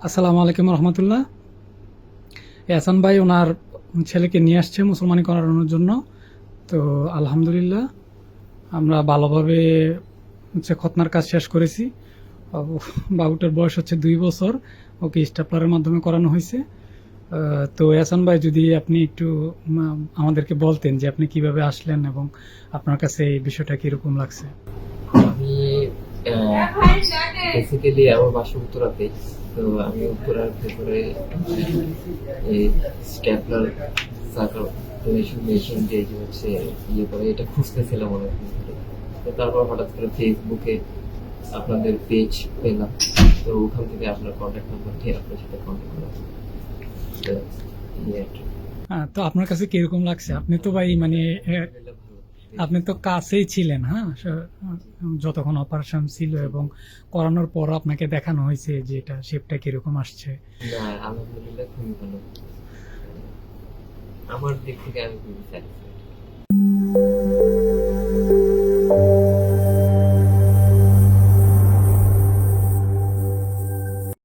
আসসালামু আলাইকুম রহমতুল্লাহ। এহসান ভাই ওনার ছেলেকে নিয়ে আসছে মুসলমানি করানোর জন্য। তো আলহামদুলিল্লাহ আমরা ভালোভাবে খতনার কাজ শেষ করেছি। বাবুটার বয়স হচ্ছে 2 বছর। ওকে স্টাপলারের মাধ্যমে করানো হয়েছে। তো এহসান ভাই যদি আপনি একটু আমাদেরকে বলতেন যে আপনি কিভাবে আসলেন এবং আপনার কাছে এই বিষয়টা কিরকম লাগছে। আমি বেসিক্যালি আমার বাসা উত্তরাতে। তো আমি উত্তরার ভেতরে এই স্ট্যাপলার সার্কুলেশন মেশিন যে যে হচ্ছে ইয়ে করে এটা খুঁজতেছিলাম অনেকদিন ধরে। তো তারপর হঠাৎ করে ফেসবুকে আপনাদের পেজ পেলাম। তো ওখান থেকে আপনার কন্ট্যাক্ট নাম্বার দিয়ে আপনার সাথে কন্ট্যাক্ট করা। তো এই আর কি। তো আপনার কাছে কিরকম লাগছে? আপনি তো ভাই মানে আলহামদুলিল্লাহ ভালো। আপনি তো কাছেই ছিলেন, হ্যাঁ, যতক্ষণ অপারেশন ছিল এবং করানোর পর আপনাকে দেখানো হয়েছে যে এটা শেপটা কিরকম আসছে। না, আলহামদুলিল্লাহ খুবই ভালো। আমার দিক থেকে আমি খুবই স্যাটিসফাইড।